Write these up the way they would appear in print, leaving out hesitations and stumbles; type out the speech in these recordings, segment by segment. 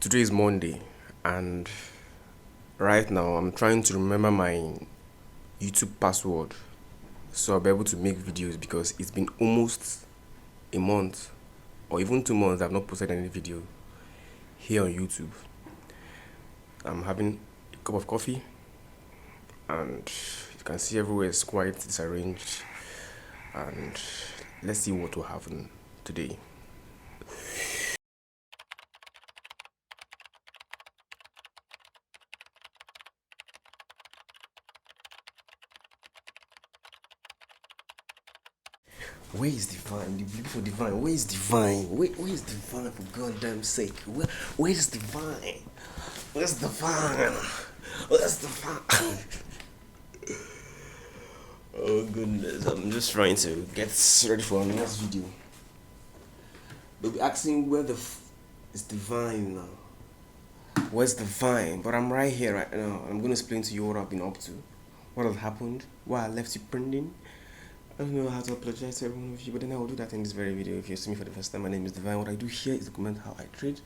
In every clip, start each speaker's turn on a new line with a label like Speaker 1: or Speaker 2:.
Speaker 1: Today is Monday, and right now I'm trying to remember my YouTube password so I'll be able to make videos because it's been almost a month or even 2 months I've not posted any video here on YouTube. I'm having a cup of coffee, and you can see everywhere is quite disarranged, and let's see what will happen today. Where is Divine? The beautiful Divine. Where is Divine? Where is Divine, for goddamn sake? Where is Divine? Where's Divine? Where's Divine? Oh goodness, I'm just trying to get ready for our next video. They'll be asking where is Divine now? Where's Divine? But I'm right here right now. I'm gonna explain to you what I've been up to, what has happened, why I left you pending. I don't know how to apologize to everyone of you, but then I will do that in this very video. If you see me for the first time, my name is Divine. What I do here is document how I trade,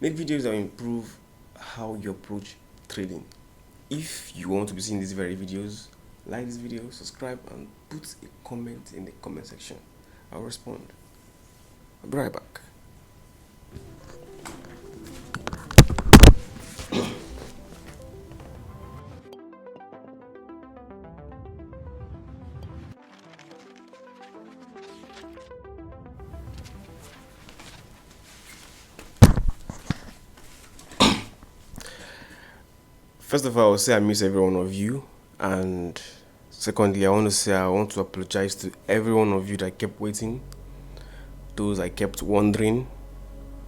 Speaker 1: make videos that will improve how you approach trading. If you want to be seeing these very videos, like this video, subscribe, and put a comment in the comment section. I'll respond. I'll be right back. First of all, I will say I miss every one of you, and secondly, I want to apologize to every one of you that kept waiting, those I kept wondering,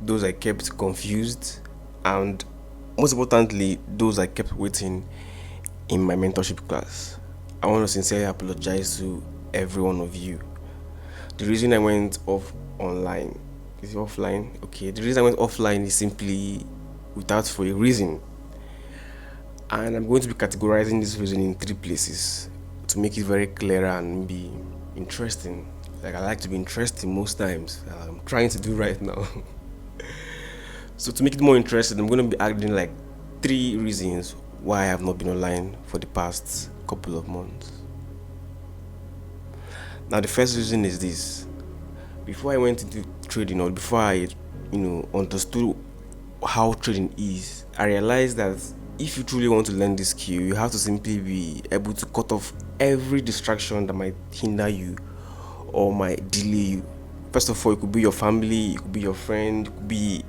Speaker 1: those I kept confused, and most importantly, those I kept waiting in my mentorship class. I want to sincerely apologize to every one of you. The reason I went online is offline. Okay, the reason I went offline is simply without for a reason. And I'm going to be categorizing this reason in 3 places to make it very clear and be interesting. Like I like to be interesting most times. I'm trying to do right now. So to make it more interesting, I'm going to be adding like 3 reasons why I have not been online for the past couple of months. Now the first reason is this. Before I went into trading, or before I understood how trading is, I realized that if you truly want to learn this skill, you have to simply be able to cut off every distraction that might hinder you or might delay you. First of all, it could be your family, it could be your friend, it could be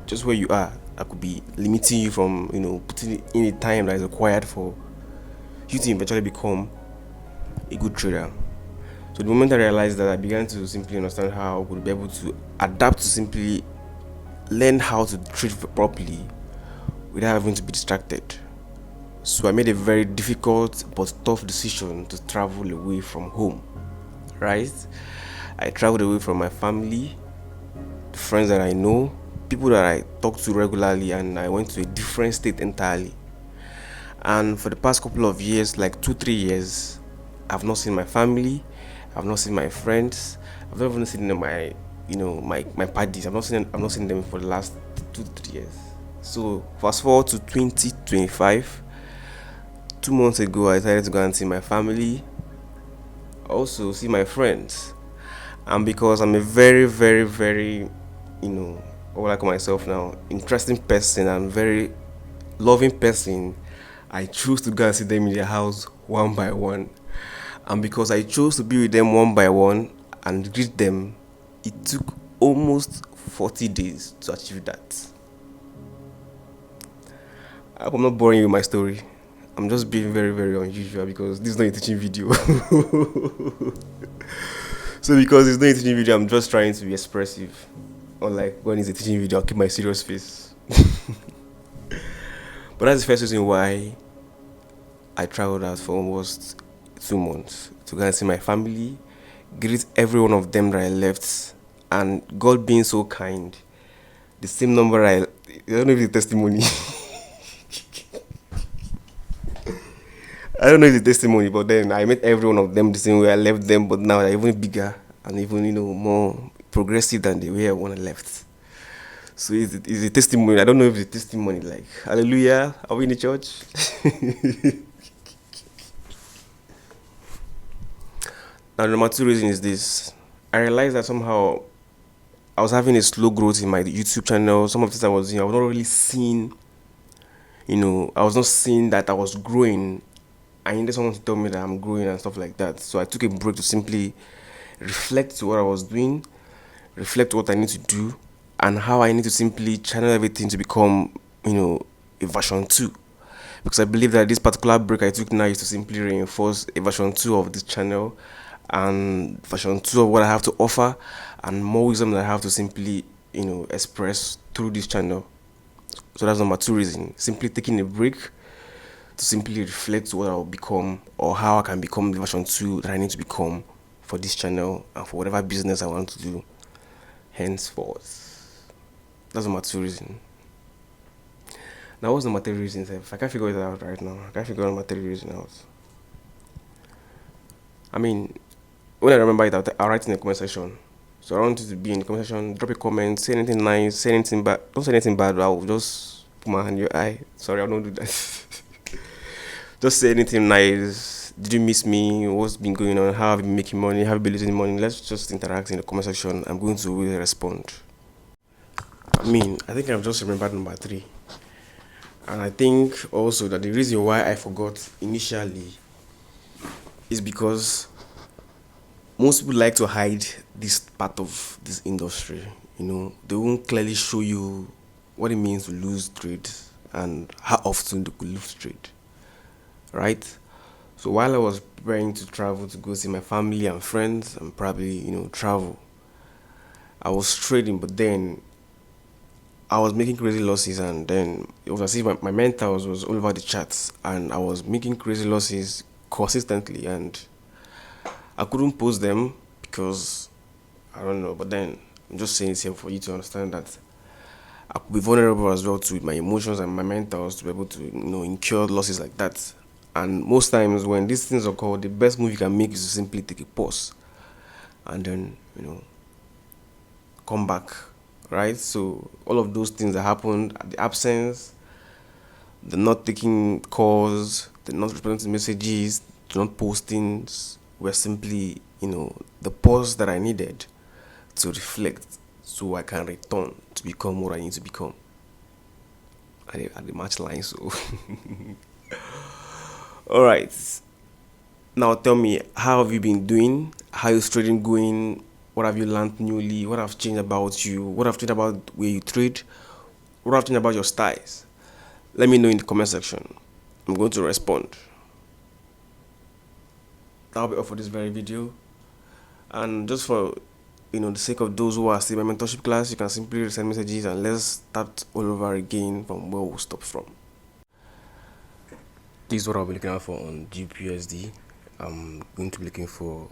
Speaker 1: just where you are. That could be limiting you from putting in a time that is required for you to eventually become a good trader. So the moment I realized that, I began to simply understand how I would be able to adapt to simply learn how to trade properly without having to be distracted. So I made a very difficult but tough decision to travel away from home. Right? I traveled away from my family, the friends that I know, people that I talk to regularly, and I went to a different state entirely. And for the past couple of years, like 2-3 years, I've not seen my family, I've not seen my friends, I've not even seen my parties. I've not seen them for the last 2-3 years. So fast forward to 2025. 2 months ago, I decided to go and see my family, also see my friends. And because I'm a very, very, very, what I call myself now, interesting person and very loving person, I chose to go and see them in their house one by one. And because I chose to be with them one by one and greet them, it took almost 40 days to achieve that. I hope I'm not boring you with my story. I'm just being very, very unusual because this is not a teaching video. So because it's not a teaching video, I'm just trying to be expressive. Unlike when it's a teaching video, I'll keep my serious face. But that's the first reason why I traveled out for almost 2 months to go and see my family, greet every one of them that I left, and God being so kind, the same number I don't know if it's a testimony. I don't know if it's testimony, but then I met every one of them the same way I left them, but now they're even bigger and even more progressive than the way when I left. So it's a testimony. I don't know if it's a testimony. Like, hallelujah, are we in the church? Now, the number two reason is this. I realized that somehow I was having a slow growth in my YouTube channel. Some of the things I was doing, I was not really seeing, I was not seeing that I was growing. I needed someone to tell me that I'm growing and stuff like that. So I took a break to simply reflect to what I was doing, reflect what I need to do, and how I need to simply channel everything to become, a version 2. Because I believe that this particular break I took now is to simply reinforce a version 2 of this channel and version 2 of what I have to offer and more wisdom that I have to simply, express through this channel. So that's number two reason. Simply taking a break to simply reflect what I'll become or how I can become the version 2 that I need to become for this channel and for whatever business I want to do henceforth. That's number two reason. Now, what's number three reason? If I can't figure it out right now, I can't figure out number three reason out. I mean, when I remember it, I'll write in the comment section. So I want you to be in the comment section, drop a comment, say anything nice, say anything bad. Don't say anything bad, I'll just put my hand in your eye. Sorry, I don't do that. Just say anything nice. Did you miss me? What's been going on? How have you been making money? Have you been losing money? Let's just interact in the comment section. I'm going to really respond. I think I've just remembered number three. And I think also that the reason why I forgot initially is because most people like to hide this part of this industry. They won't clearly show you what it means to lose trade and how often they could lose trade. Right? So while I was preparing to travel to go see my family and friends and probably, travel, I was trading, but then I was making crazy losses, and then it was as if my mentals was all over the charts, and I was making crazy losses consistently, and I couldn't post them because I don't know. But then I'm just saying it here for you to understand that I could be vulnerable as well to my emotions and my mentals to be able to incur losses like that. And most times when these things occur, the best move you can make is to simply take a pause and then come back, right? So all of those things that happened, the absence, the not taking calls, the not responding to messages, the not postings were simply, the pause that I needed to reflect so I can return to become what I need to become at the match line. So, all right. Now tell me, how have you been doing? How is trading going? What have you learned newly? What have changed about you? What have changed about where you trade? What have changed about your styles? Let me know in the comment section. I'm going to respond. That'll be all for this very video. And just for the sake of those who are still in my mentorship class, you can simply send messages and let's start all over again from where we stopped from. This is what I'll be looking out for on GPUSD. I'm going to be looking for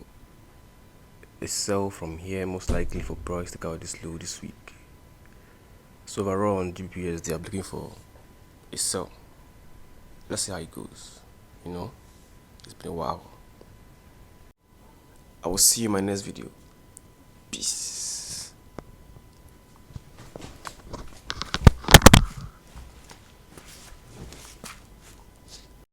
Speaker 1: a sell from here, most likely for price to take out this low this week. So overall on GPUSD, I'm looking for a sell. Let's see how it goes. It's been a while. I will see you in my next video. Peace.